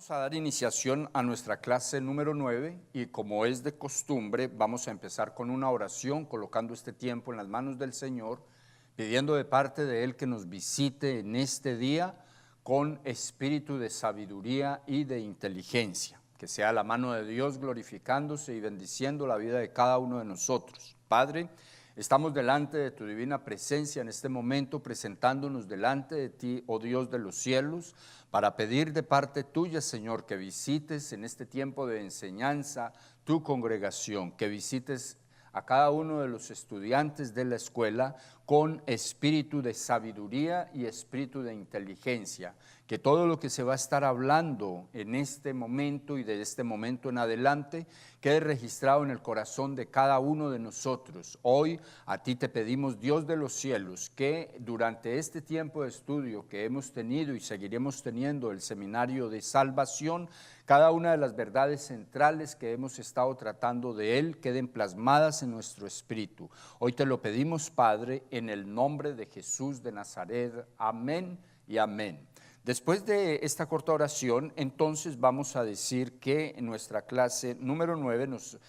Vamos a dar iniciación a nuestra clase número 9 y como es de costumbre vamos a empezar con una oración colocando este tiempo en las manos del Señor, pidiendo de parte de Él que nos visite en este día con espíritu de sabiduría y de inteligencia, que sea la mano de Dios glorificándose y bendiciendo la vida de cada uno de nosotros. Padre, estamos delante de tu divina presencia en este momento, presentándonos delante de ti, oh Dios de los cielos, para pedir de parte tuya, Señor, que visites en este tiempo de enseñanza tu congregación, que visites a cada uno de los estudiantes de la escuela con espíritu de sabiduría y espíritu de inteligencia, que todo lo que se va a estar hablando en este momento y de este momento en adelante quede registrado en el corazón de cada uno de nosotros. Hoy a ti te pedimos, Dios de los cielos, que durante este tiempo de estudio que hemos tenido y seguiremos teniendo el seminario de salvación, cada una de las verdades centrales que hemos estado tratando de él queden plasmadas en nuestro espíritu. Hoy te lo pedimos, Padre, en el nombre de Jesús de Nazaret. Amén y amén. Después de esta corta oración, entonces vamos a decir que en nuestra clase número 9 nos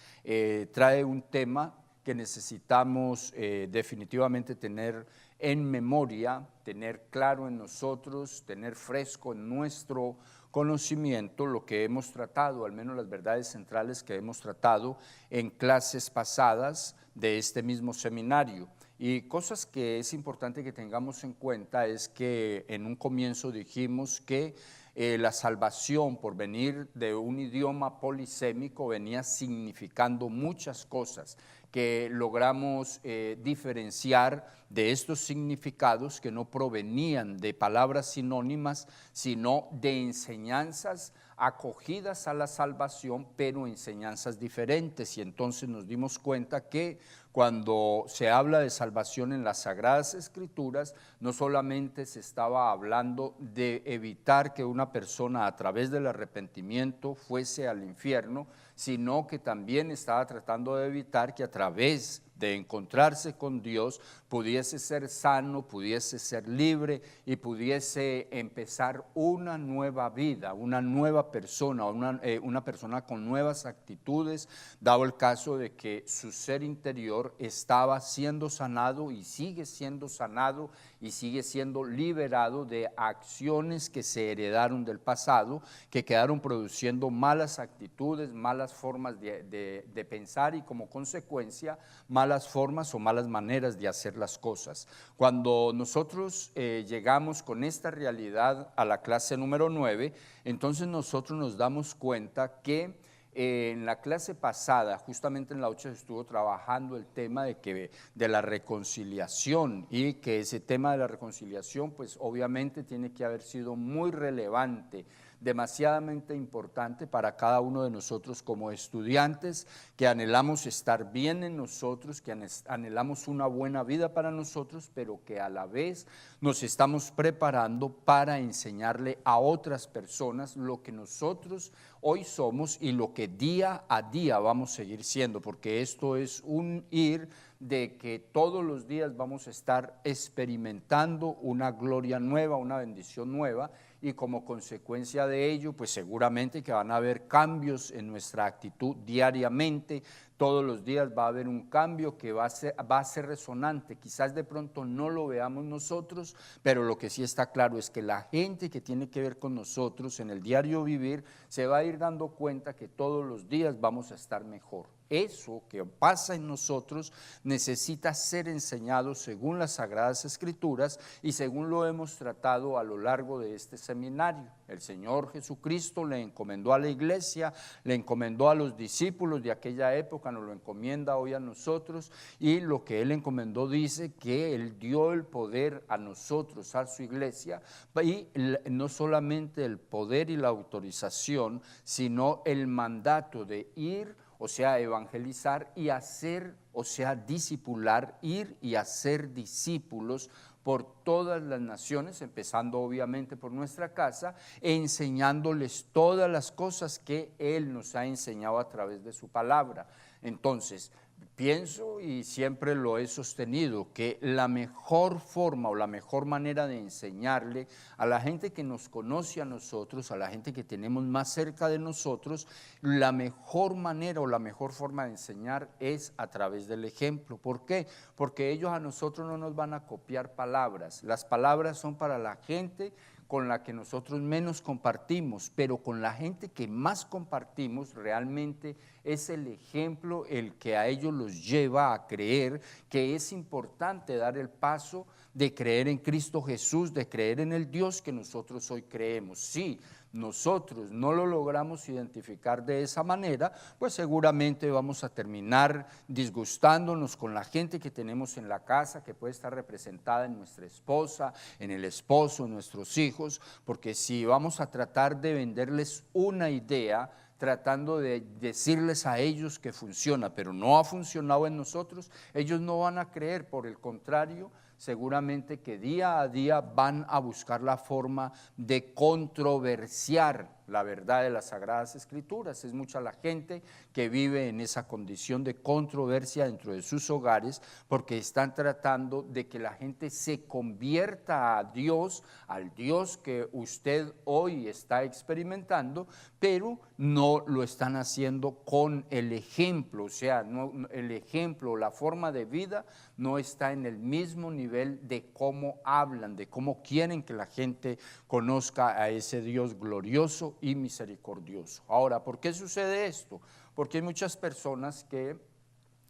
trae un tema que necesitamos definitivamente tener en memoria, tener claro en nosotros, tener fresco en nuestro conocimiento lo que hemos tratado, al menos las verdades centrales que hemos tratado en clases pasadas de este mismo seminario. Y cosas que es importante que tengamos en cuenta es que en un comienzo dijimos que la salvación por venir de un idioma polisémico venía significando muchas cosas que logramos diferenciar de estos significados que no provenían de palabras sinónimas, sino de enseñanzas acogidas a la salvación, pero enseñanzas diferentes. Y entonces nos dimos cuenta que cuando se habla de salvación en las Sagradas Escrituras, no solamente se estaba hablando de evitar que una persona a través del arrepentimiento fuese al infierno, sino que también estaba tratando de evitar que a través de encontrarse con Dios pudiese ser sano, pudiese ser libre y pudiese empezar una nueva vida, una nueva persona, una persona con nuevas actitudes, dado el caso de que su ser interior estaba siendo sanado y sigue siendo sanado y sigue siendo liberado de acciones que se heredaron del pasado, que quedaron produciendo malas actitudes, malas formas de pensar y como consecuencia malas formas o malas maneras de hacer las cosas. Cuando nosotros llegamos con esta realidad a la clase número 9, entonces nosotros nos damos cuenta que en la clase pasada, justamente en la 8, estuvo trabajando el tema de la reconciliación y que ese tema de la reconciliación pues obviamente tiene que haber sido muy relevante, demasiadamente importante para cada uno de nosotros como estudiantes que anhelamos estar bien en nosotros, que anhelamos una buena vida para nosotros, pero que a la vez nos estamos preparando para enseñarle a otras personas lo que nosotros hoy somos y lo que día a día vamos a seguir siendo, porque esto es un ir de que todos los días vamos a estar experimentando una gloria nueva, una bendición nueva, y como consecuencia de ello, pues seguramente que van a haber cambios en nuestra actitud diariamente. Todos los días va a haber un cambio que va a ser resonante. Quizás de pronto no lo veamos nosotros, pero lo que sí está claro es que la gente que tiene que ver con nosotros en el diario vivir se va a ir dando cuenta que todos los días vamos a estar mejor. Eso que pasa en nosotros necesita ser enseñado según las Sagradas Escrituras y según lo hemos tratado a lo largo de este seminario. El Señor Jesucristo le encomendó a la iglesia, le encomendó a los discípulos de aquella época, nos lo encomienda hoy a nosotros, y lo que Él encomendó dice que Él dio el poder a nosotros, a su iglesia, y no solamente el poder y la autorización, sino el mandato de ir, o sea, evangelizar y hacer o sea, discipular, ir y hacer discípulos por todas las naciones, empezando obviamente por nuestra casa, enseñándoles todas las cosas que Él nos ha enseñado a través de su palabra. Entonces, pienso y siempre lo he sostenido, que la mejor forma o la mejor manera de enseñarle a la gente que nos conoce a nosotros, a la gente que tenemos más cerca de nosotros, la mejor manera o la mejor forma de enseñar es a través del ejemplo. ¿Por qué? Porque ellos a nosotros no nos van a copiar palabras. Las palabras son para la gente con la que nosotros menos compartimos, pero con la gente que más compartimos realmente es el ejemplo el que a ellos los lleva a creer que es importante dar el paso de creer en Cristo Jesús, de creer en el Dios que nosotros hoy creemos. Sí, nosotros no lo logramos identificar de esa manera, pues seguramente vamos a terminar disgustándonos con la gente que tenemos en la casa, que puede estar representada en nuestra esposa, en el esposo, en nuestros hijos, porque si vamos a tratar de venderles una idea, tratando de decirles a ellos que funciona, pero no ha funcionado en nosotros, ellos no van a creer. Por el contrario, seguramente que día a día van a buscar la forma de controversiar la verdad de las Sagradas Escrituras. Es mucha la gente que vive en esa condición de controversia dentro de sus hogares, porque están tratando de que la gente se convierta a Dios, al Dios que usted hoy está experimentando, pero no lo están haciendo con el ejemplo. O sea, el ejemplo, la forma de vida no está en el mismo nivel de cómo hablan, de cómo quieren que la gente conozca a ese Dios glorioso y misericordioso. Ahora, ¿por qué sucede esto? Porque hay muchas personas que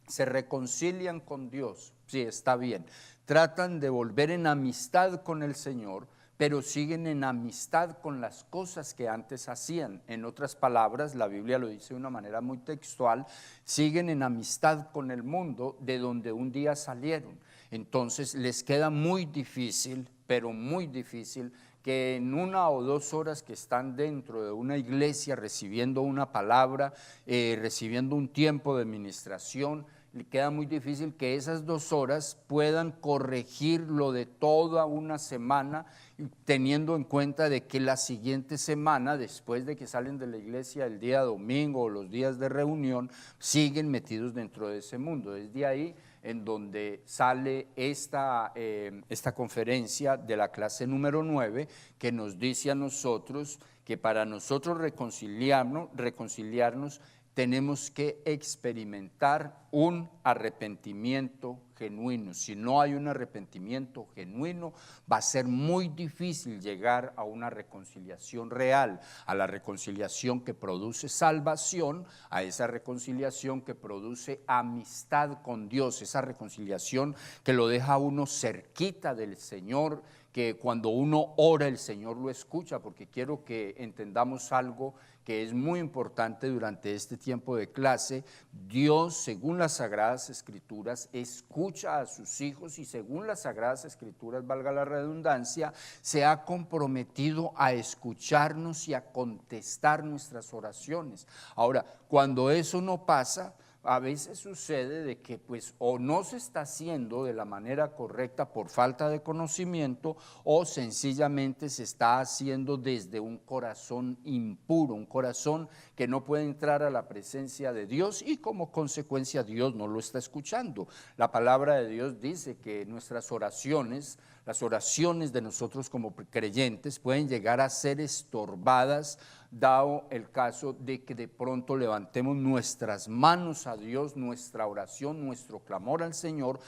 se reconcilian con Dios, sí, está bien, tratan de volver en amistad con el Señor, pero siguen en amistad con las cosas que antes hacían. En otras palabras, la Biblia lo dice de una manera muy textual, siguen en amistad con el mundo de donde un día salieron. Entonces les queda muy difícil, pero muy difícil, que en 1 o 2 horas que están dentro de una iglesia recibiendo una palabra, recibiendo un tiempo de ministración, le queda muy difícil que esas 2 horas puedan corregir lo de toda una semana, teniendo en cuenta de que la siguiente semana, después de que salen de la iglesia el día domingo o los días de reunión, siguen metidos dentro de ese mundo. Desde ahí en donde sale esta conferencia de la clase número 9, que nos dice a nosotros que para nosotros reconciliarnos tenemos que experimentar un arrepentimiento genuino. Si no hay un arrepentimiento genuino, va a ser muy difícil llegar a una reconciliación real, a la reconciliación que produce salvación, a esa reconciliación que produce amistad con Dios, esa reconciliación que lo deja a uno cerquita del Señor, que cuando uno ora el Señor lo escucha, porque quiero que entendamos algo que es muy importante durante este tiempo de clase. Dios, según las Sagradas Escrituras, escucha a sus hijos y según las Sagradas Escrituras, valga la redundancia, se ha comprometido a escucharnos y a contestar nuestras oraciones. Ahora, cuando eso no pasa, a veces sucede de que pues o no se está haciendo de la manera correcta por falta de conocimiento, o sencillamente se está haciendo desde un corazón impuro, un corazón que no puede entrar a la presencia de Dios, y como consecuencia Dios no lo está escuchando. La palabra de Dios dice que nuestras oraciones, las oraciones de nosotros como creyentes, pueden llegar a ser estorbadas, dado el caso de que de pronto levantemos nuestras manos a Dios, nuestra oración, nuestro clamor al Señor,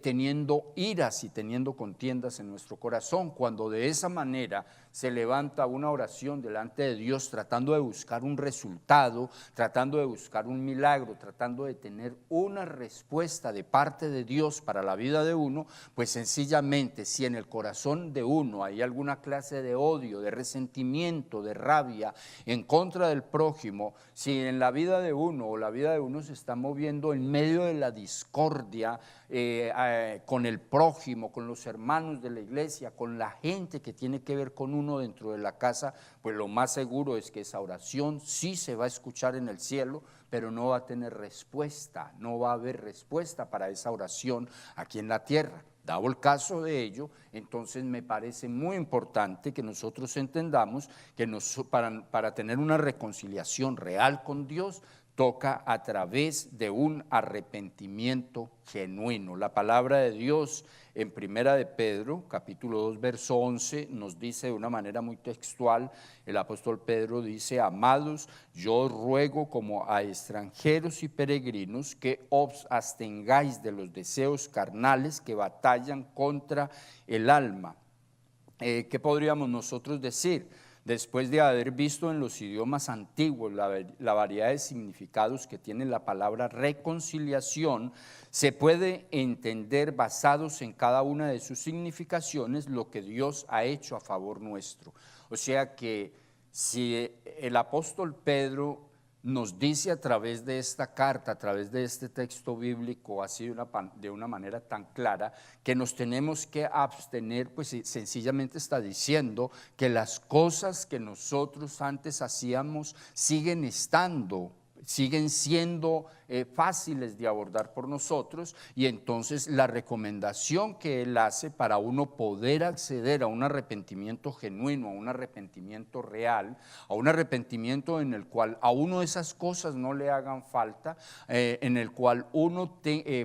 teniendo iras y teniendo contiendas en nuestro corazón. Cuando de esa manera se levanta una oración delante de Dios tratando de buscar un resultado, tratando de buscar un milagro, tratando de tener una respuesta de parte de Dios para la vida de uno, pues sencillamente si en el corazón de uno hay alguna clase de odio, de resentimiento, de rabia en contra del prójimo, si en la vida de uno o la vida de uno se está moviendo en medio de la discordia con el prójimo, con los hermanos de la iglesia, con la gente que tiene que ver con uno dentro de la casa, pues lo más seguro es que esa oración sí se va a escuchar en el cielo, pero no va a tener respuesta, no va a haber respuesta para esa oración aquí en la tierra. Dado el caso de ello, entonces me parece muy importante que nosotros entendamos que para tener una reconciliación real con Dios, toca a través de un arrepentimiento genuino. La palabra de Dios en Primera de Pedro, capítulo 2, verso 11, nos dice de una manera muy textual, el apóstol Pedro dice: amados, yo os ruego como a extranjeros y peregrinos que os abstengáis de los deseos carnales que batallan contra el alma. ¿Qué podríamos nosotros decir? Después de haber visto en los idiomas antiguos la variedad de significados que tiene la palabra reconciliación, se puede entender, basados en cada una de sus significaciones, lo que Dios ha hecho a favor nuestro. O sea que si el apóstol Pedro nos dice a través de esta carta, a través de este texto bíblico, así de una manera tan clara, que nos tenemos que abstener, pues sencillamente está diciendo que las cosas que nosotros antes hacíamos siguen siendo fáciles de abordar por nosotros, y entonces la recomendación que él hace para uno poder acceder a un arrepentimiento genuino, a un arrepentimiento real, a un arrepentimiento en el cual a uno esas cosas no le hagan falta, en el cual uno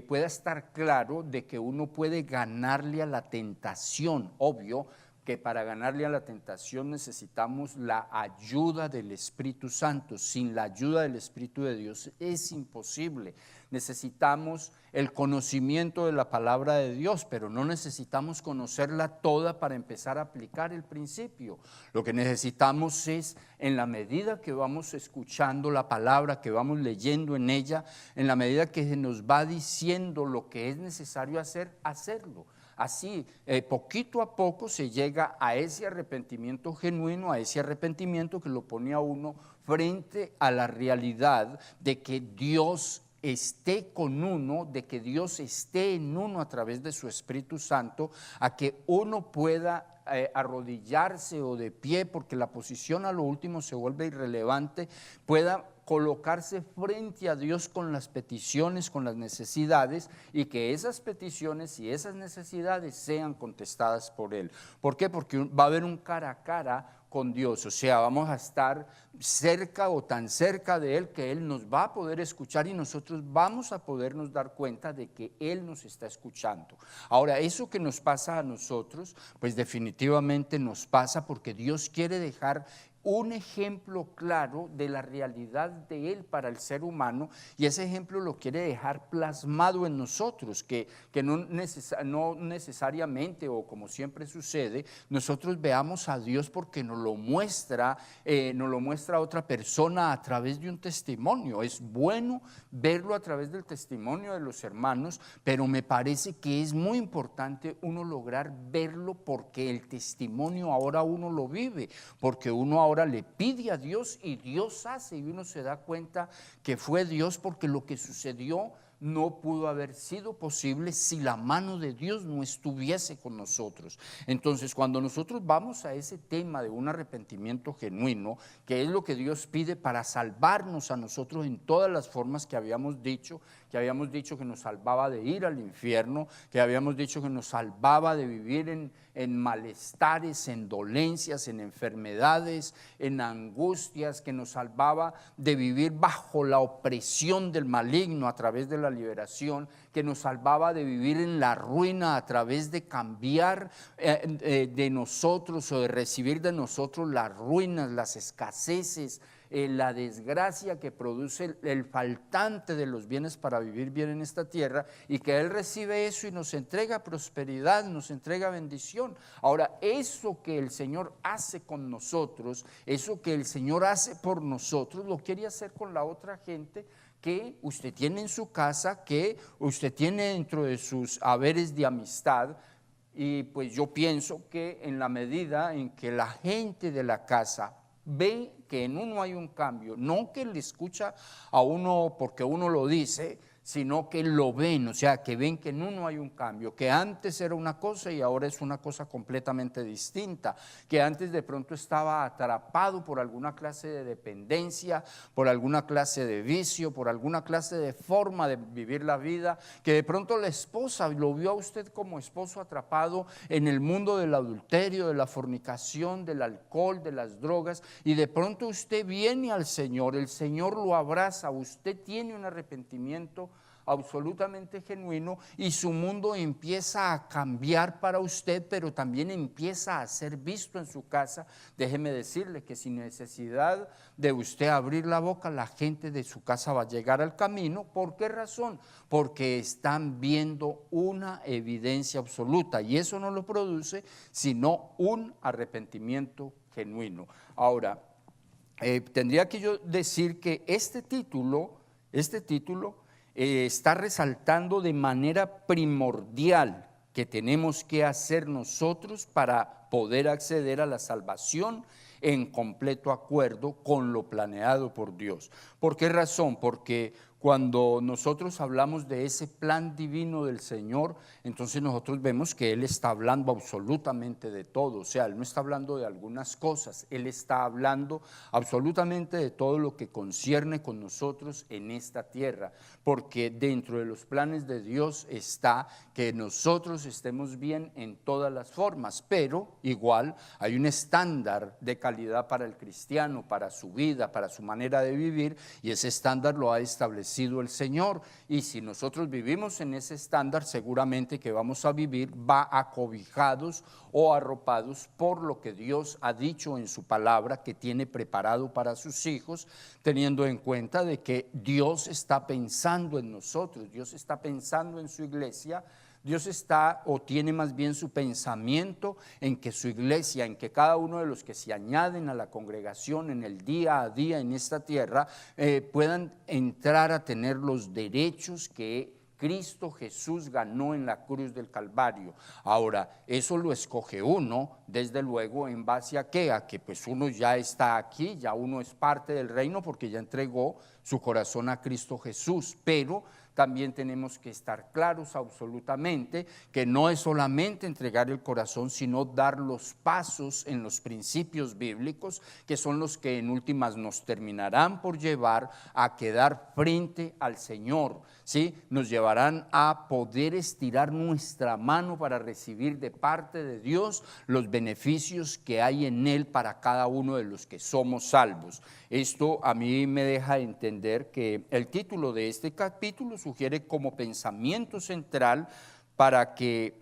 pueda estar claro de que uno puede ganarle a la tentación. Obvio que para ganarle a la tentación necesitamos la ayuda del Espíritu Santo. Sin la ayuda del Espíritu de Dios es imposible. Necesitamos el conocimiento de la palabra de Dios, pero no necesitamos conocerla toda para empezar a aplicar el principio. Lo que necesitamos es, en la medida que vamos escuchando la palabra, que vamos leyendo en ella, en la medida que se nos va diciendo lo que es necesario hacer, hacerlo. Así, poquito a poco se llega a ese arrepentimiento genuino, a ese arrepentimiento que lo pone a uno frente a la realidad de que Dios esté con uno, de que Dios esté en uno a través de su Espíritu Santo, a que uno pueda arrodillarse o de pie, porque la posición a lo último se vuelve irrelevante, pueda colocarse frente a Dios con las peticiones, con las necesidades, y que esas peticiones y esas necesidades sean contestadas por Él. ¿Por qué? Porque va a haber un cara a cara con Dios, o sea, vamos a estar cerca o tan cerca de Él que Él nos va a poder escuchar y nosotros vamos a podernos dar cuenta de que Él nos está escuchando. Ahora, eso que nos pasa a nosotros, pues definitivamente nos pasa porque Dios quiere dejar un ejemplo claro de la realidad de Él para el ser humano, y ese ejemplo lo quiere dejar plasmado en nosotros, que no necesariamente, o como siempre sucede, nosotros veamos a Dios porque nos lo muestra otra persona a través de un testimonio. Es bueno verlo a través del testimonio de los hermanos, pero me parece que es muy importante uno lograr verlo porque el testimonio ahora uno lo vive, porque uno ahora le pide a Dios y Dios hace, y uno se da cuenta que fue Dios, porque lo que sucedió no pudo haber sido posible si la mano de Dios no estuviese con nosotros. Entonces, cuando nosotros vamos a ese tema de un arrepentimiento genuino, que es lo que Dios pide para salvarnos a nosotros en todas las formas que habíamos dicho que nos salvaba de ir al infierno, que habíamos dicho que nos salvaba de vivir en malestares, en dolencias, en enfermedades, en angustias, que nos salvaba de vivir bajo la opresión del maligno a través de la liberación, que nos salvaba de vivir en la ruina a través de cambiar de nosotros o de recibir de nosotros las ruinas, las escaseces, la desgracia que produce el faltante de los bienes para vivir bien en esta tierra, y que Él recibe eso y nos entrega prosperidad, nos entrega bendición. Ahora, eso que el Señor hace con nosotros, eso que el Señor hace por nosotros, lo quiere hacer con la otra gente que usted tiene en su casa, que usted tiene dentro de sus haberes de amistad. Y pues yo pienso que en la medida en que la gente de la casa ve que en uno hay un cambio, no que le escucha a uno porque uno lo dice, sino que lo ven, o sea, que ven que en uno hay un cambio, que antes era una cosa y ahora es una cosa completamente distinta, que antes de pronto estaba atrapado por alguna clase de dependencia, por alguna clase de vicio, por alguna clase de forma de vivir la vida, que de pronto la esposa lo vio a usted como esposo atrapado en el mundo del adulterio, de la fornicación, del alcohol, de las drogas, y de pronto usted viene al Señor, el Señor lo abraza, usted tiene un arrepentimiento absolutamente genuino y su mundo empieza a cambiar para usted, pero también empieza a ser visto en su casa. Déjeme decirle que sin necesidad de usted abrir la boca, la gente de su casa va a llegar al camino. ¿Por qué razón? Porque están viendo una evidencia absoluta y eso no lo produce sino un arrepentimiento genuino. Ahora, tendría que yo decir que este título está resaltando de manera primordial que tenemos que hacer nosotros para poder acceder a la salvación en completo acuerdo con lo planeado por Dios. ¿Por qué razón? Porque cuando nosotros hablamos de ese plan divino del Señor, entonces nosotros vemos que Él está hablando absolutamente de todo. O sea, Él no está hablando de algunas cosas, Él está hablando absolutamente de todo lo que concierne con nosotros en esta tierra, porque dentro de los planes de Dios está que nosotros estemos bien en todas las formas, pero igual hay un estándar de calidad para el cristiano, para su vida, para su manera de vivir, y ese estándar lo ha establecido el Señor, y si nosotros vivimos en ese estándar, seguramente que vamos a vivir acobijados o arropados por lo que Dios ha dicho en su palabra que tiene preparado para sus hijos, teniendo en cuenta de que Dios está pensando en nosotros, Dios está pensando en su iglesia. Dios está o tiene más bien su pensamiento en que su iglesia, en que cada uno de los que se añaden a la congregación en el día a día en esta tierra puedan entrar a tener los derechos que Cristo Jesús ganó en la cruz del Calvario. Ahora, eso lo escoge uno, desde luego, ¿en base a qué? A que pues uno ya está aquí, ya uno es parte del reino porque ya entregó su corazón a Cristo Jesús, pero también tenemos que estar claros absolutamente que no es solamente entregar el corazón, sino dar los pasos en los principios bíblicos, que son los que en últimas nos terminarán por llevar a quedar frente al Señor, ¿sí? Nos llevarán a poder estirar nuestra mano para recibir de parte de Dios los beneficios que hay en Él para cada uno de los que somos salvos. Esto a mí me deja entender que el título de este capítulo sugiere como pensamiento central para que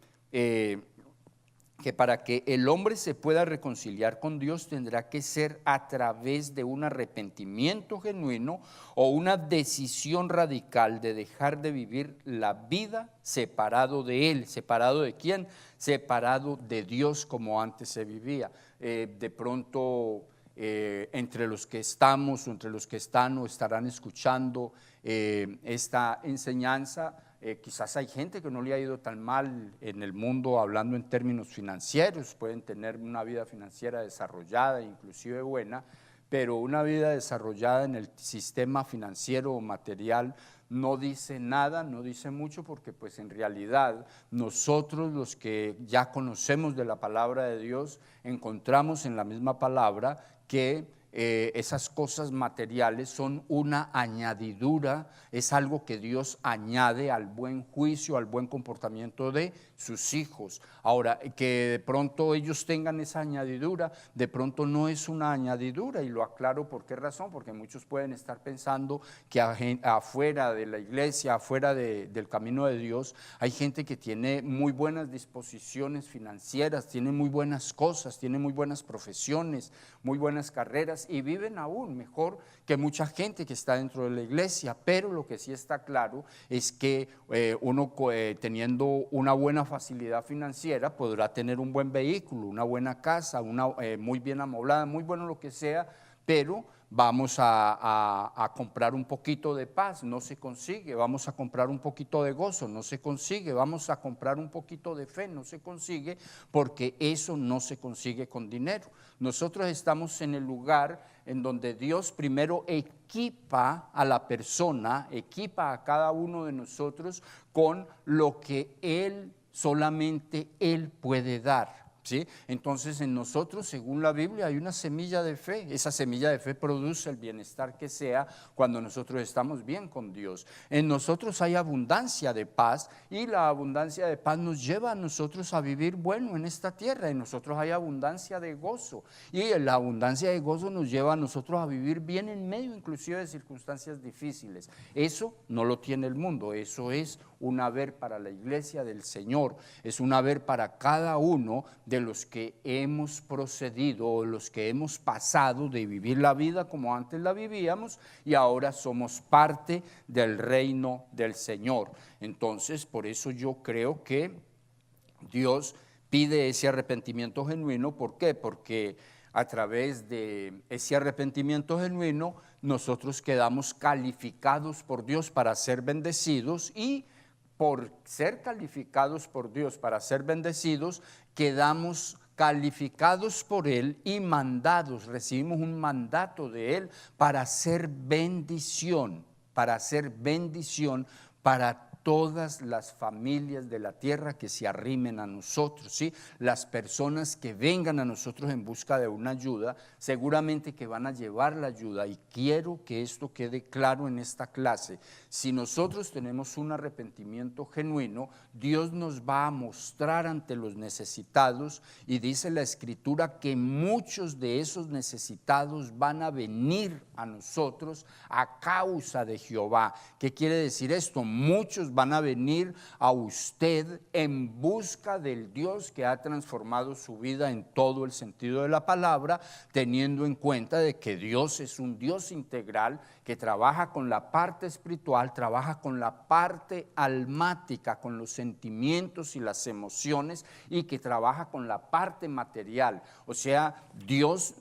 para que el hombre se pueda reconciliar con Dios tendrá que ser a través de un arrepentimiento genuino o una decisión radical de dejar de vivir la vida separado de Él. ¿Separado de quién? Separado de Dios como antes se vivía. De pronto entre los que estamos o entre los que están o estarán escuchando esta enseñanza, quizás hay gente que no le ha ido tan mal en el mundo hablando en términos financieros, pueden tener una vida financiera desarrollada, inclusive buena, pero una vida desarrollada en el sistema financiero o material no dice nada, no dice mucho, porque pues en realidad nosotros los que ya conocemos de la palabra de Dios encontramos en la misma palabra que esas cosas materiales son una añadidura, es algo que Dios añade al buen juicio, al buen comportamiento de sus hijos. Ahora, que de pronto ellos tengan esa añadidura, de pronto no es una añadidura, y lo aclaro por qué razón, porque muchos pueden estar pensando que afuera de la iglesia, afuera del camino de Dios, hay gente que tiene muy buenas disposiciones financieras, tiene muy buenas cosas, tiene muy buenas profesiones, muy buenas carreras, y viven aún mejor que mucha gente que está dentro de la iglesia. Pero lo que sí está claro es que uno teniendo una buena facilidad financiera podrá tener un buen vehículo, una buena casa, una muy bien amoblada, muy bueno lo que sea, pero Vamos a comprar un poquito de paz, no se consigue. Vamos a comprar un poquito de gozo, no se consigue. Vamos a comprar un poquito de fe, no se consigue, porque eso no se consigue con dinero. Nosotros estamos en el lugar en donde Dios primero equipa a la persona, equipa a cada uno de nosotros con lo que solamente Él puede dar. ¿Sí? Entonces en nosotros, según la Biblia, hay una semilla de fe. Esa semilla de fe produce el bienestar que sea cuando nosotros estamos bien con Dios. En nosotros hay abundancia de paz, y la abundancia de paz nos lleva a nosotros a vivir bueno en esta tierra. En nosotros hay abundancia de gozo, y la abundancia de gozo nos lleva a nosotros a vivir bien en medio inclusive de circunstancias difíciles. Eso no lo tiene el mundo. Eso es un haber para la iglesia del Señor, es un haber para cada uno de los que hemos procedido, o los que hemos pasado de vivir la vida como antes la vivíamos, y ahora somos parte del reino del Señor. Entonces, por eso yo creo que Dios pide ese arrepentimiento genuino. ¿Por qué? Porque a través de ese arrepentimiento genuino nosotros quedamos calificados por Dios para ser bendecidos, y por ser calificados por Dios para ser bendecidos, quedamos calificados por Él y mandados, recibimos un mandato de Él para hacer bendición para todas las familias de la tierra que se arrimen a nosotros, ¿sí? Las personas que vengan a nosotros en busca de una ayuda, seguramente que van a llevar la ayuda, y quiero que esto quede claro en esta clase. Si nosotros tenemos un arrepentimiento genuino, Dios nos va a mostrar ante los necesitados, y dice la Escritura que muchos de esos necesitados van a venir a nosotros a causa de Jehová. ¿Qué quiere decir esto? Muchos van a venir a usted en busca del Dios que ha transformado su vida en todo el sentido de la palabra, teniendo en cuenta de que Dios es un Dios integral, que trabaja con la parte espiritual, trabaja con la parte almática, con los sentimientos y las emociones, y que trabaja con la parte material. O sea, Dios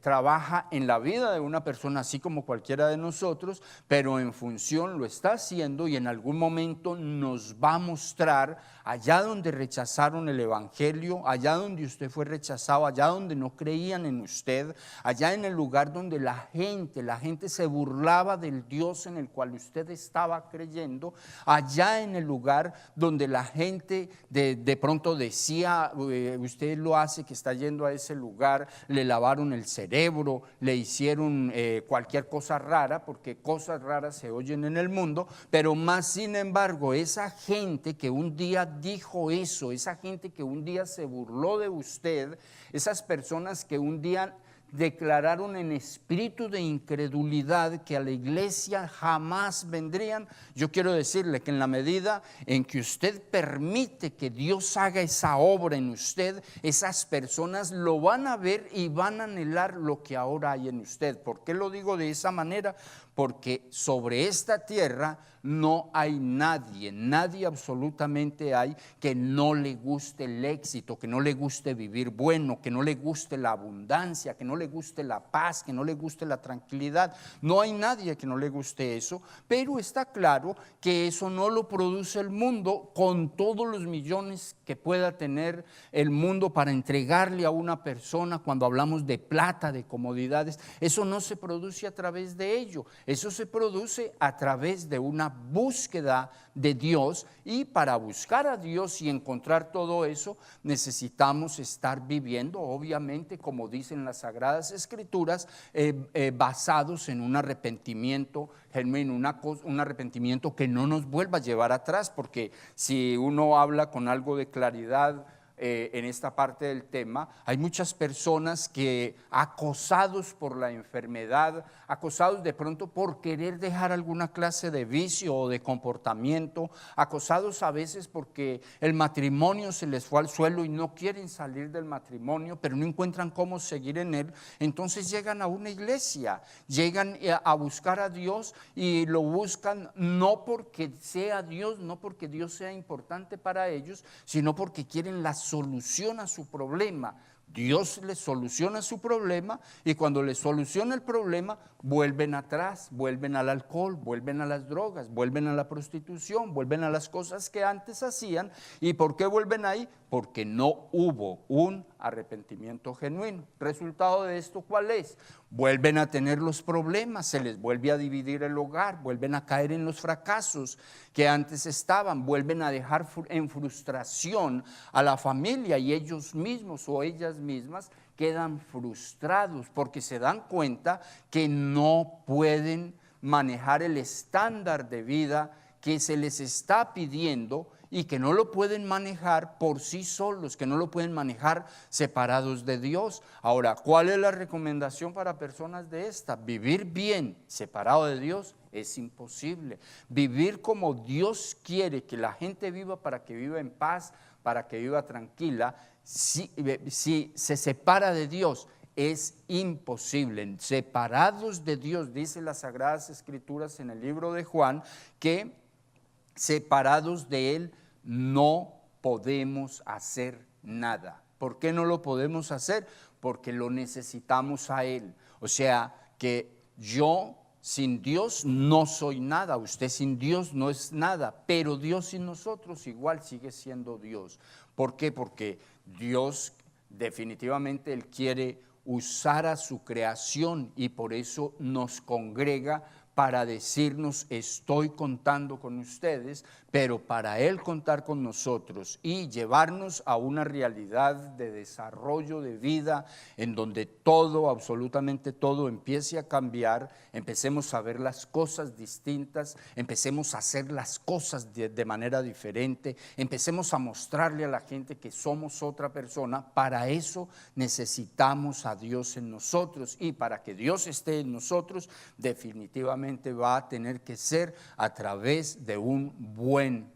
trabaja en la vida de una persona así como cualquiera de nosotros, pero en función lo está haciendo, y en algún momento nos va a mostrar allá donde rechazaron el evangelio, allá donde usted fue rechazado, allá donde no creían en usted, allá en el lugar donde la gente se burlaba del Dios en el cual usted estaba creyendo, allá en el lugar donde la gente de pronto decía, usted lo hace, que está yendo a ese lugar, le lavaron el cerebro, le hicieron cualquier cosa rara, porque cosas raras se oyen en el mundo, pero más sin embargo, esa gente que un día dijo eso, esa gente que un día se burló de usted, esas personas que un día declararon en espíritu de incredulidad que a la iglesia jamás vendrían, yo quiero decirle que en la medida en que usted permite que Dios haga esa obra en usted, esas personas lo van a ver y van a anhelar lo que ahora hay en usted. ¿Por qué lo digo de esa manera? Porque sobre esta tierra no hay nadie absolutamente hay, que no le guste el éxito, que no le guste vivir bueno, que no le guste la abundancia, que no le guste la paz, que no le guste la tranquilidad. No hay nadie que no le guste eso, pero está claro que eso no lo produce el mundo con todos los millones que pueda tener el mundo para entregarle a una persona. Cuando hablamos de plata, de comodidades, eso no se produce a través de ello, eso se produce a través de una búsqueda de Dios, y para buscar a Dios y encontrar todo eso necesitamos estar viviendo, obviamente, como dicen las Sagradas Escrituras, basados en un arrepentimiento genuino, un arrepentimiento que no nos vuelva a llevar atrás, porque si uno habla con algo de claridad en esta parte del tema, hay muchas personas que, acosados por la enfermedad, acosados de pronto por querer dejar alguna clase de vicio o de comportamiento, acosados a veces porque el matrimonio se les fue al suelo y no quieren salir del matrimonio, pero no encuentran cómo seguir en él, entonces llegan a una iglesia, llegan a buscar a Dios, y lo buscan no porque sea Dios, no porque Dios sea importante para ellos, sino porque quieren la solución a su problema. Dios les soluciona su problema y cuando les soluciona el problema vuelven atrás, vuelven al alcohol, vuelven a las drogas, vuelven a la prostitución, vuelven a las cosas que antes hacían. ¿Y por qué vuelven ahí? Porque no hubo un arrepentimiento genuino. ¿Resultado de esto cuál es? Vuelven a tener los problemas, se les vuelve a dividir el hogar, vuelven a caer en los fracasos que antes estaban, vuelven a dejar en frustración a la familia y ellos mismos o ellas mismas quedan frustrados porque se dan cuenta que no pueden manejar el estándar de vida que se les está pidiendo y que no lo pueden manejar por sí solos, que no lo pueden manejar separados de Dios. Ahora, ¿cuál es la recomendación para personas de esta? Vivir bien separado de Dios es imposible. Vivir como Dios quiere que la gente viva, para que viva en paz, para que viva tranquila, si se separa de Dios, es imposible. Separados de Dios, dice las Sagradas Escrituras en el libro de Juan, que separados de Él no podemos hacer nada. ¿Por qué no lo podemos hacer? Porque lo necesitamos a Él. O sea, que yo sin Dios no soy nada, usted sin Dios no es nada, pero Dios sin nosotros igual sigue siendo Dios. ¿Por qué? Porque Dios definitivamente Él quiere usar a su creación y por eso nos congrega para decirnos: estoy contando con ustedes, pero para Él contar con nosotros y llevarnos a una realidad de desarrollo de vida en donde todo, absolutamente todo, empiece a cambiar, empecemos a ver las cosas distintas, empecemos a hacer las cosas de manera diferente, empecemos a mostrarle a la gente que somos otra persona. Para eso necesitamos a Dios en nosotros, y para que Dios esté en nosotros definitivamente va a tener que ser a través de un buen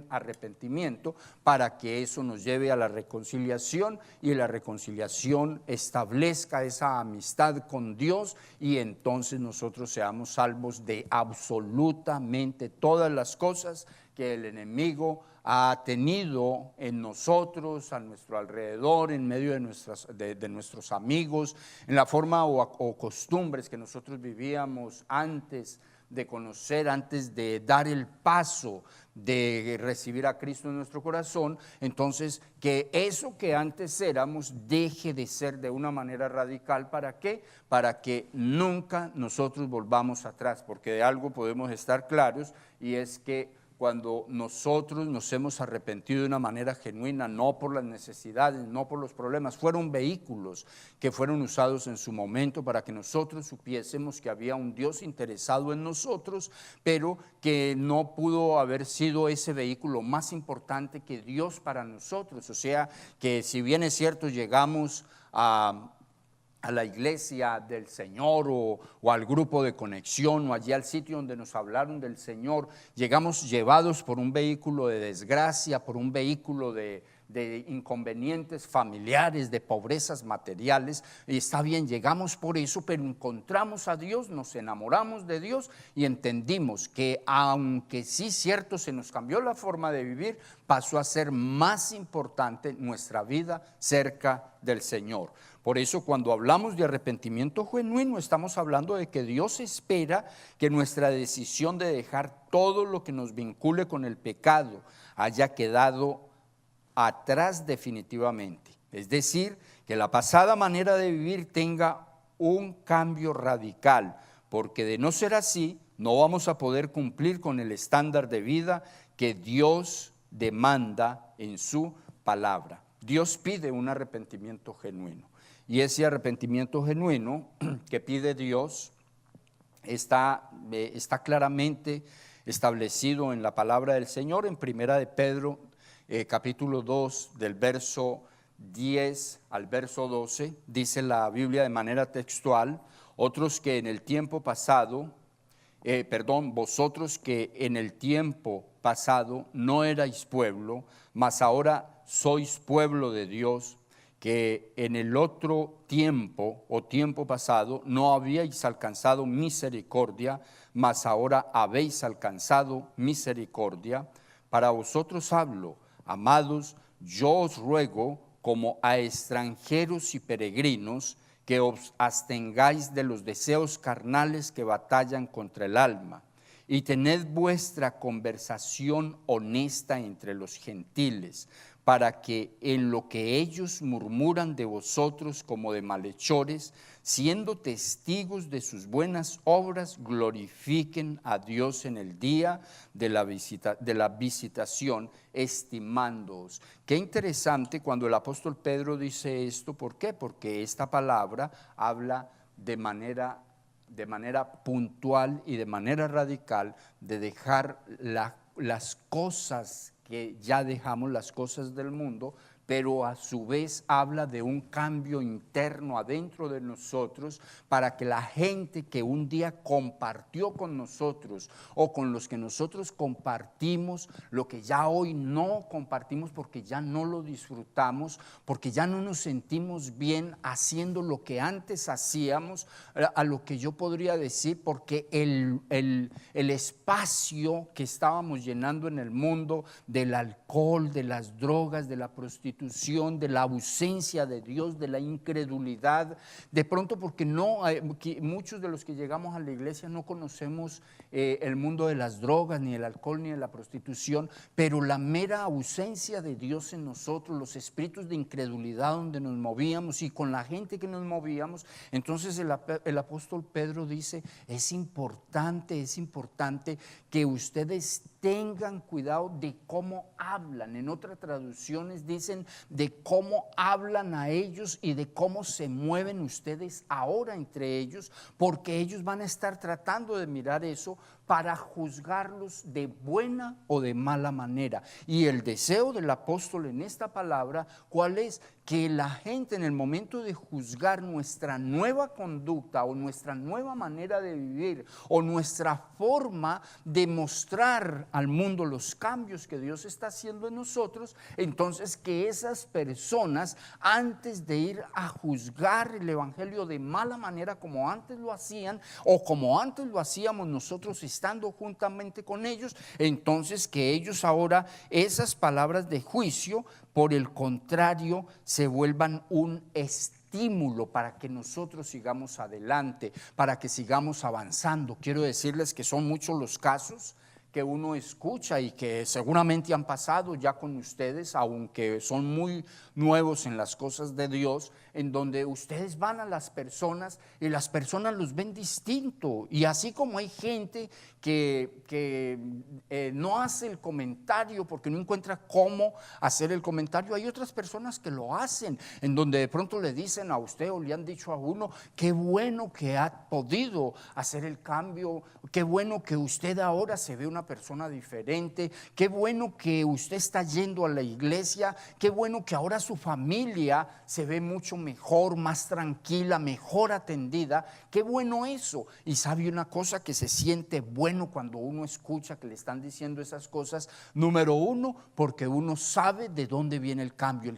arrepentimiento, para que eso nos lleve a la reconciliación y la reconciliación establezca esa amistad con Dios, y entonces nosotros seamos salvos de absolutamente todas las cosas que el enemigo ha tenido en nosotros, a nuestro alrededor, en medio de nuestros amigos, en la forma o costumbres que nosotros vivíamos antes de conocer, antes de dar el paso de recibir a Cristo en nuestro corazón. Entonces, que eso que antes éramos deje de ser de una manera radical. ¿Para qué? Para que nunca nosotros volvamos atrás, porque de algo podemos estar claros, y es que cuando nosotros nos hemos arrepentido de una manera genuina, no por las necesidades, no por los problemas, fueron vehículos que fueron usados en su momento para que nosotros supiésemos que había un Dios interesado en nosotros, pero que no pudo haber sido ese vehículo más importante que Dios para nosotros. O sea, que si bien es cierto, llegamos a la iglesia del Señor o al grupo de conexión o allí al sitio donde nos hablaron del Señor, llegamos llevados por un vehículo de desgracia, por un vehículo de inconvenientes familiares, de pobrezas materiales, y está bien, llegamos por eso, pero encontramos a Dios, nos enamoramos de Dios y entendimos que aunque sí cierto se nos cambió la forma de vivir, pasó a ser más importante nuestra vida cerca del Señor. Por eso, cuando hablamos de arrepentimiento genuino, estamos hablando de que Dios espera que nuestra decisión de dejar todo lo que nos vincule con el pecado haya quedado atrás definitivamente. Es decir, que la pasada manera de vivir tenga un cambio radical, porque de no ser así, no vamos a poder cumplir con el estándar de vida que Dios demanda en su palabra. Dios pide un arrepentimiento genuino. Y ese arrepentimiento genuino que pide Dios está claramente establecido en la palabra del Señor. En Primera de Pedro, capítulo 2, del verso 10 al verso 12, dice la Biblia de manera textual: vosotros que en el tiempo pasado no erais pueblo, mas ahora sois pueblo de Dios, que en el otro tiempo o tiempo pasado no habíais alcanzado misericordia, mas ahora habéis alcanzado misericordia. Para vosotros hablo, amados, yo os ruego como a extranjeros y peregrinos, que os abstengáis de los deseos carnales que batallan contra el alma, y tened vuestra conversación honesta entre los gentiles, para que en lo que ellos murmuran de vosotros como de malhechores, siendo testigos de sus buenas obras, glorifiquen a Dios en el día de la visitación, estimándoos. Qué interesante cuando el apóstol Pedro dice esto. ¿Por qué? Porque esta palabra habla de manera puntual y de manera radical de dejar las cosas que ya dejamos, las cosas del mundo, pero a su vez habla de un cambio interno adentro de nosotros, para que la gente que un día compartió con nosotros, o con los que nosotros compartimos, lo que ya hoy no compartimos porque ya no lo disfrutamos, porque ya no nos sentimos bien haciendo lo que antes hacíamos, a lo que yo podría decir, porque el espacio que estábamos llenando en el mundo del alcohol, de las drogas, de la prostitución, de la ausencia de Dios, de la incredulidad, de pronto porque muchos de los que llegamos a la iglesia no conocemos el mundo de las drogas, ni el alcohol, ni de la prostitución, pero la mera ausencia de Dios en nosotros, los espíritus de incredulidad donde nos movíamos y con la gente que nos movíamos. Entonces el apóstol Pedro dice, es importante que ustedes tengan cuidado de cómo hablan. En otras traducciones dicen de cómo hablan a ellos y de cómo se mueven ustedes ahora entre ellos, porque ellos van a estar tratando de mirar eso para juzgarlos de buena o de mala manera. Y el deseo del apóstol en esta palabra, ¿cuál es? Que la gente en el momento de juzgar nuestra nueva conducta o nuestra nueva manera de vivir o nuestra forma de mostrar al mundo los cambios que Dios está haciendo en nosotros, entonces que esas personas, antes de ir a juzgar el evangelio de mala manera como antes lo hacían o como antes lo hacíamos nosotros estando juntamente con ellos, entonces que ellos ahora esas palabras de juicio, por el contrario, se vuelvan un estímulo para que nosotros sigamos adelante, para que sigamos avanzando. Quiero decirles que son muchos los casos que uno escucha y que seguramente han pasado ya con ustedes, aunque son muy nuevos en las cosas de Dios, en donde ustedes van a las personas y las personas los ven distinto. Y así como hay gente que no hace el comentario porque no encuentra cómo hacer el comentario, hay otras personas que lo hacen, en donde de pronto le dicen a usted o le han dicho a uno, qué bueno que ha podido hacer el cambio, qué bueno que usted ahora se ve una persona diferente, qué bueno que usted está yendo a la iglesia, qué bueno que ahora su familia se ve mucho mejor, más tranquila, mejor atendida, qué bueno eso. Y sabe una cosa, que se siente bueno cuando uno escucha que le están diciendo esas cosas. Número uno, porque uno sabe de dónde viene el cambio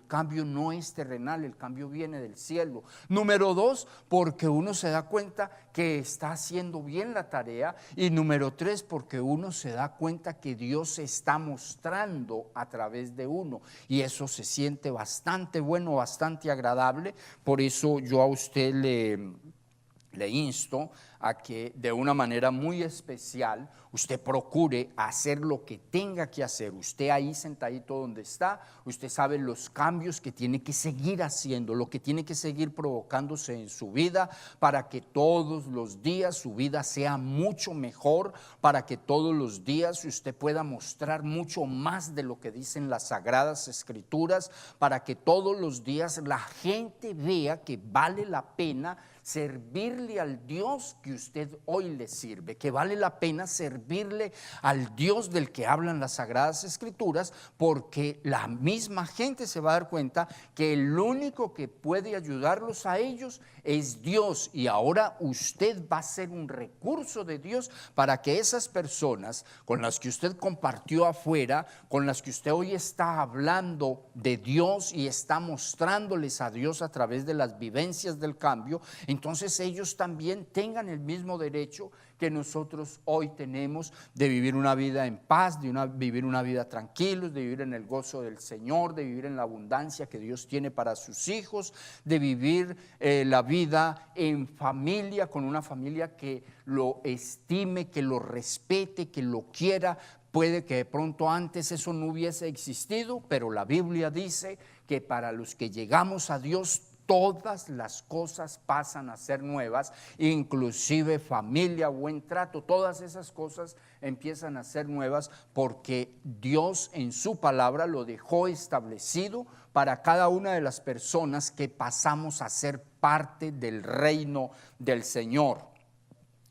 no es terrenal, el cambio viene del cielo. Número dos, porque uno se da cuenta que está haciendo bien la tarea. Y número tres, porque uno se da cuenta que Dios se está mostrando a través de uno, y eso se siente bastante bueno, bastante agradable. Por eso yo a usted le insto a que de una manera muy especial usted procure hacer lo que tenga que hacer. Usted ahí sentadito donde está, usted sabe los cambios que tiene que seguir haciendo, lo que tiene que seguir provocándose en su vida, para que todos los días su vida sea mucho mejor, para que todos los días usted pueda mostrar mucho más de lo que dicen las Sagradas Escrituras, para que todos los días la gente vea que vale la pena servirle al Dios que usted hoy le sirve, que vale la pena servirle al Dios del que hablan las Sagradas Escrituras, porque la misma gente se va a dar cuenta que el único que puede ayudarlos a ellos es Dios, y ahora usted va a ser un recurso de Dios para que esas personas con las que usted compartió afuera, con las que usted hoy está hablando de Dios y está mostrándoles a Dios a través de las vivencias del cambio, entonces ellos también tengan el mismo derecho que nosotros hoy tenemos de vivir una vida en paz, vivir una vida tranquilos, de vivir en el gozo del Señor, de vivir en la abundancia que Dios tiene para sus hijos, de vivir la vida en familia, con una familia que lo estime, que lo respete, que lo quiera. Puede que de pronto antes eso no hubiese existido, pero la Biblia dice que para los que llegamos a Dios, todas las cosas pasan a ser nuevas, inclusive familia, buen trato, todas esas cosas empiezan a ser nuevas porque Dios en su palabra lo dejó establecido para cada una de las personas que pasamos a ser parte del reino del Señor.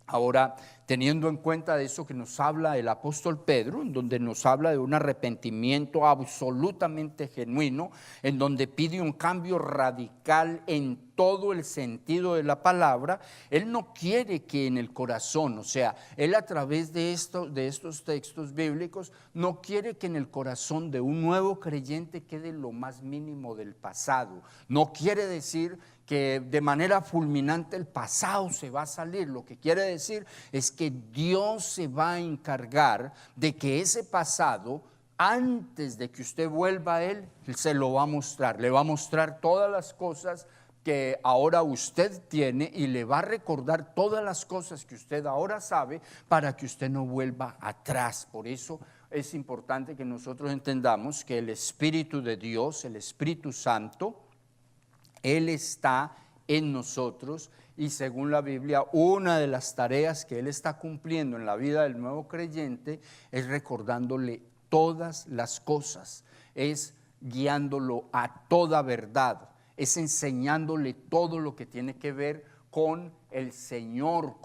Ahora, teniendo en cuenta de eso que nos habla el apóstol Pedro, en donde nos habla de un arrepentimiento absolutamente genuino, en donde pide un cambio radical en todo el sentido de la palabra, él no quiere que en el corazón, o sea, él a través de estos textos bíblicos, no quiere que en el corazón de un nuevo creyente quede lo más mínimo del pasado. No quiere decir que de manera fulminante el pasado se va a salir. Lo que quiere decir es que Dios se va a encargar de que ese pasado, antes de que usted vuelva a Él, se lo va a mostrar. Le va a mostrar todas las cosas que ahora usted tiene y le va a recordar todas las cosas que usted ahora sabe para que usted no vuelva atrás. Por eso es importante que nosotros entendamos que el Espíritu de Dios, el Espíritu Santo, Él está en nosotros y según la Biblia, una de las tareas que Él está cumpliendo en la vida del nuevo creyente es recordándole todas las cosas, es guiándolo a toda verdad, es enseñándole todo lo que tiene que ver con el Señor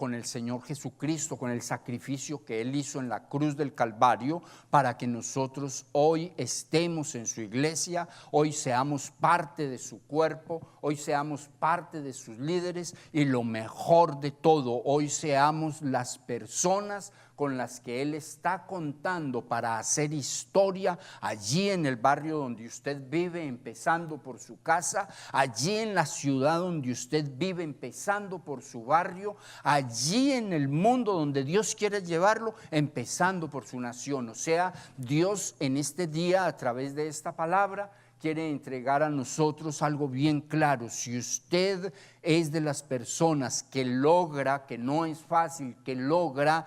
Jesucristo, con el sacrificio que Él hizo en la cruz del Calvario para que nosotros hoy estemos en su iglesia, hoy seamos parte de su cuerpo, hoy seamos parte de sus líderes y lo mejor de todo, hoy seamos las personas con las que Él está contando para hacer historia allí en el barrio donde usted vive, empezando por su casa, allí en la ciudad donde usted vive, empezando por su barrio, allí en el mundo donde Dios quiere llevarlo, empezando por su nación. O sea, Dios en este día, a través de esta palabra, quiere entregar a nosotros algo bien claro. Si usted es de las personas que logra, que no es fácil, que logra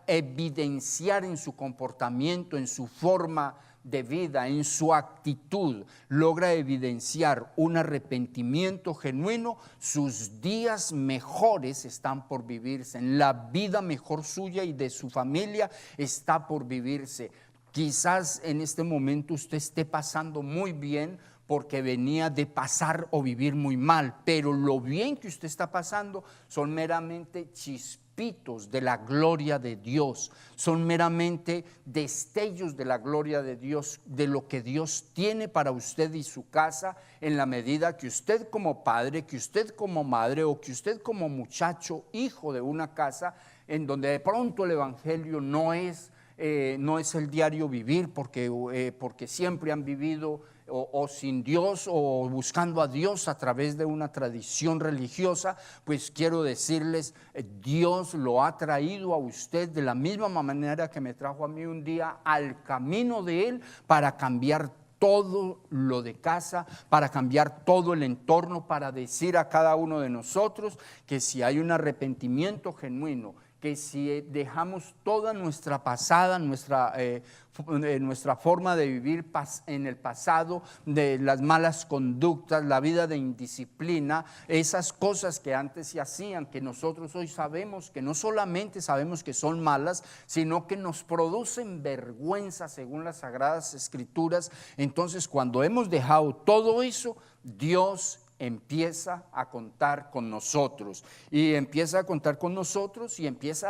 evidenciar en su comportamiento, en su forma de vida, en su actitud, logra evidenciar un arrepentimiento genuino, sus días mejores están por vivirse, en la vida mejor suya y de su familia está por vivirse. Quizás en este momento usted esté pasando muy bien porque venía de pasar o vivir muy mal, pero lo bien que usted está pasando son meramente chispitos de la gloria de Dios, son meramente destellos de la gloria de Dios, de lo que Dios tiene para usted y su casa, en la medida que usted como padre, que usted como madre o que usted como muchacho, hijo de una casa en donde de pronto el evangelio no es el diario vivir porque siempre han vivido o sin Dios o buscando a Dios a través de una tradición religiosa, pues quiero decirles, Dios lo ha traído a usted de la misma manera que me trajo a mí un día al camino de Él para cambiar todo lo de casa, para cambiar todo el entorno, para decir a cada uno de nosotros que si hay un arrepentimiento genuino, que si dejamos toda nuestra pasada, nuestra forma de vivir en el pasado, de las malas conductas, la vida de indisciplina, esas cosas que antes se hacían, que nosotros hoy sabemos que no solamente sabemos que son malas, sino que nos producen vergüenza según las Sagradas Escrituras. Entonces, cuando hemos dejado todo eso, Dios empieza a contar con nosotros y empieza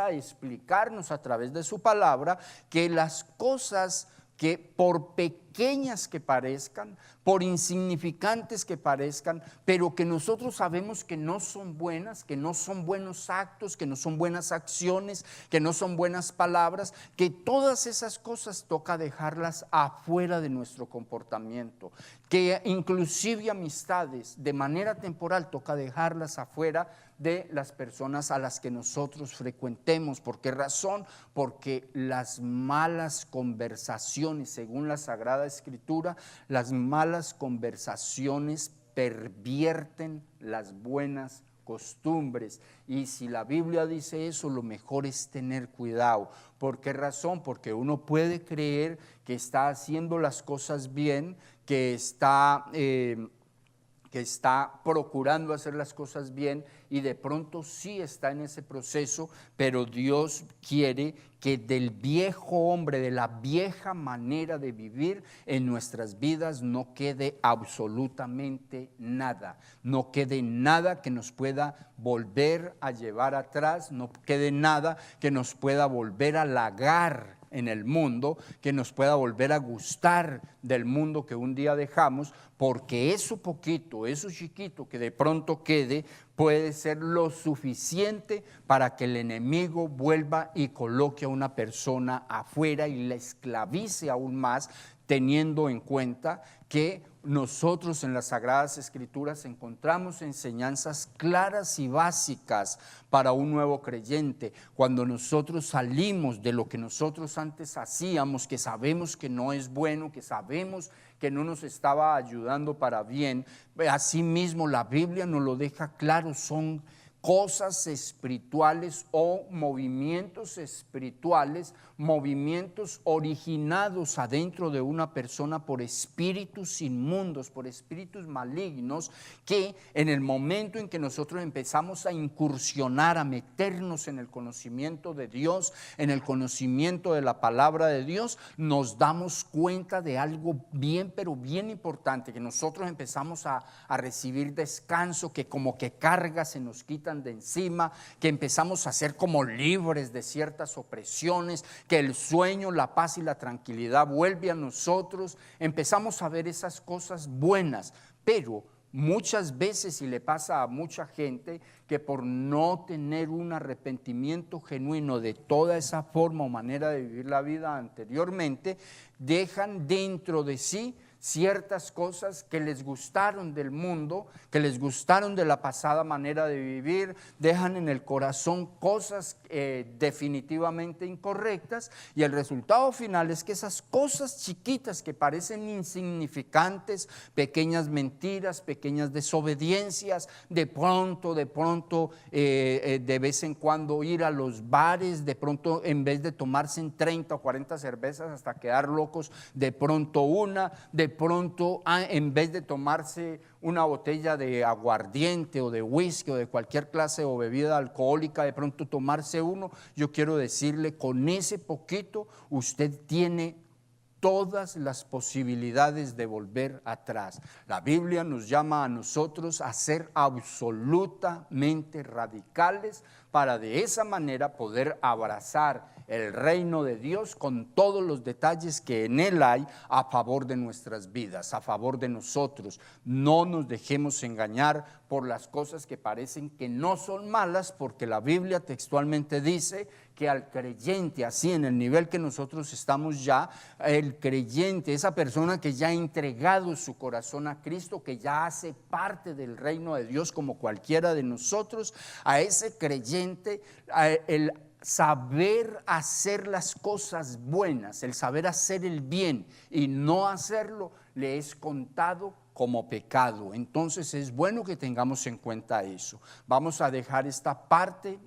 a explicarnos a través de su palabra que las cosas que por pequeñas pequeñas que parezcan, por insignificantes que parezcan, pero que nosotros sabemos que no son buenas, que no son buenos actos, que no son buenas acciones, que no son buenas palabras, que todas esas cosas toca dejarlas afuera de nuestro comportamiento, que inclusive amistades de manera temporal toca dejarlas afuera de las personas a las que nosotros frecuentemos. ¿Por qué razón? Porque las malas conversaciones, según la Sagrada Escritura, las malas conversaciones pervierten las buenas costumbres. Y si la Biblia dice eso, lo mejor es tener cuidado. ¿Por qué razón? Porque uno puede creer que está haciendo las cosas bien, que está procurando hacer las cosas bien, y de pronto sí está en ese proceso, pero Dios quiere que del viejo hombre, de la vieja manera de vivir en nuestras vidas, no quede absolutamente nada, no quede nada que nos pueda volver a llevar atrás, no quede nada que nos pueda volver a halagar en el mundo, que nos pueda volver a gustar del mundo que un día dejamos, porque eso poquito, eso chiquito que de pronto quede, puede ser lo suficiente para que el enemigo vuelva y coloque a una persona afuera y la esclavice aún más, teniendo en cuenta que nosotros en las Sagradas Escrituras encontramos enseñanzas claras y básicas para un nuevo creyente. Cuando nosotros salimos de lo que nosotros antes hacíamos, que sabemos que no es bueno, que sabemos que no nos estaba ayudando para bien, asimismo la Biblia nos lo deja claro, son cosas espirituales o movimientos espirituales, movimientos originados adentro de una persona por espíritus inmundos, por espíritus malignos, que en el momento en que nosotros empezamos a incursionar, a meternos en el conocimiento de Dios, en el conocimiento de la palabra de Dios, nos damos cuenta de algo bien, pero bien importante, que nosotros empezamos a recibir descanso, que como que cargas se nos quitan de encima, que empezamos a ser como libres de ciertas opresiones, que el sueño, la paz y la tranquilidad vuelve a nosotros, empezamos a ver esas cosas buenas, pero muchas veces, y le pasa a mucha gente, que por no tener un arrepentimiento genuino de toda esa forma o manera de vivir la vida anteriormente, dejan dentro de sí ciertas cosas que les gustaron del mundo, que les gustaron de la pasada manera de vivir, dejan en el corazón cosas definitivamente incorrectas, y el resultado final es que esas cosas chiquitas que parecen insignificantes, pequeñas mentiras, pequeñas desobediencias, de pronto de vez en cuando ir a los bares, de pronto en vez de tomarse en 30 o 40 cervezas hasta quedar locos, de pronto una, de pronto en vez de tomarse una botella de aguardiente o de whisky o de cualquier clase o bebida alcohólica, de pronto tomarse uno. Yo quiero decirle, con ese poquito usted tiene todas las posibilidades de volver atrás. La Biblia nos llama a nosotros a ser absolutamente radicales para de esa manera poder abrazar el reino de Dios con todos los detalles que en él hay a favor de nuestras vidas, a favor de nosotros. No nos dejemos engañar por las cosas que parecen que no son malas, porque la Biblia textualmente dice que al creyente, así en el nivel que nosotros estamos ya, el creyente, esa persona que ya ha entregado su corazón a Cristo, que ya hace parte del reino de Dios como cualquiera de nosotros, a ese creyente, el saber hacer las cosas buenas, el saber hacer el bien y no hacerlo, le es contado como pecado. Entonces es bueno que tengamos en cuenta eso. Vamos a dejar esta parte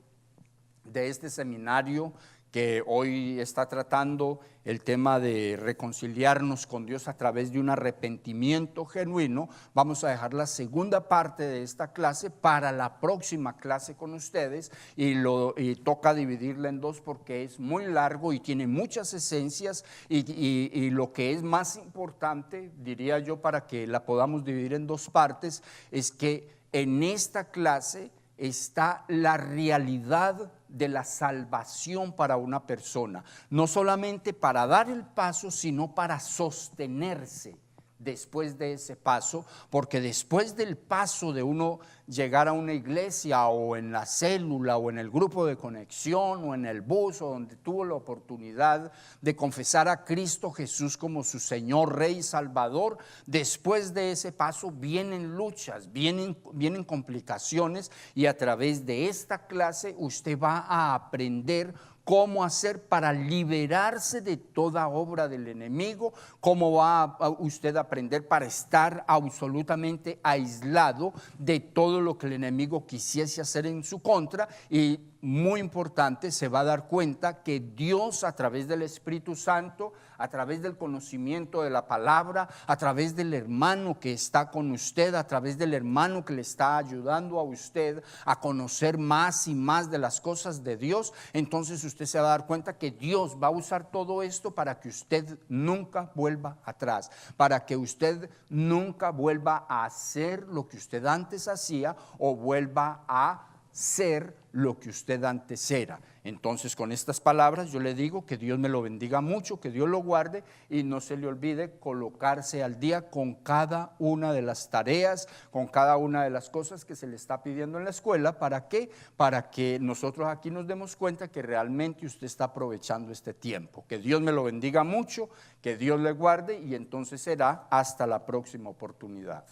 de este seminario que hoy está tratando el tema de reconciliarnos con Dios a través de un arrepentimiento genuino. Vamos a dejar la segunda parte de esta clase para la próxima clase con ustedes, y toca dividirla en dos porque es muy largo y tiene muchas esencias, y lo que es más importante, diría yo, para que la podamos dividir en dos partes, es que en esta clase está la realidad de la salvación para una persona, no solamente para dar el paso, sino para sostenerse después de ese paso, porque después del paso de uno llegar a una iglesia o en la célula o en el grupo de conexión o en el bus o donde tuvo la oportunidad de confesar a Cristo Jesús como su Señor, Rey y Salvador, después de ese paso vienen luchas, vienen complicaciones, y a través de esta clase usted va a aprender cómo hacer para liberarse de toda obra del enemigo, cómo va a usted a aprender para estar absolutamente aislado de todo lo que el enemigo quisiese hacer en su contra. Y muy importante, se va a dar cuenta que Dios, a través del Espíritu Santo, a través del conocimiento de la palabra, a través del hermano que está con usted, a través del hermano que le está ayudando a usted a conocer más y más de las cosas de Dios, entonces usted se va a dar cuenta que Dios va a usar todo esto para que usted nunca vuelva atrás, para que usted nunca vuelva a hacer lo que usted antes hacía o vuelva a ser lo que usted antes era. Entonces, con estas palabras yo le digo que Dios me lo bendiga mucho, que Dios lo guarde, y no se le olvide colocarse al día con cada una de las tareas, con cada una de las cosas que se le está pidiendo en la escuela. ¿Para qué? Para que nosotros aquí nos demos cuenta que realmente usted está aprovechando este tiempo. Que Dios me lo bendiga mucho, que Dios le guarde, y entonces será hasta la próxima oportunidad.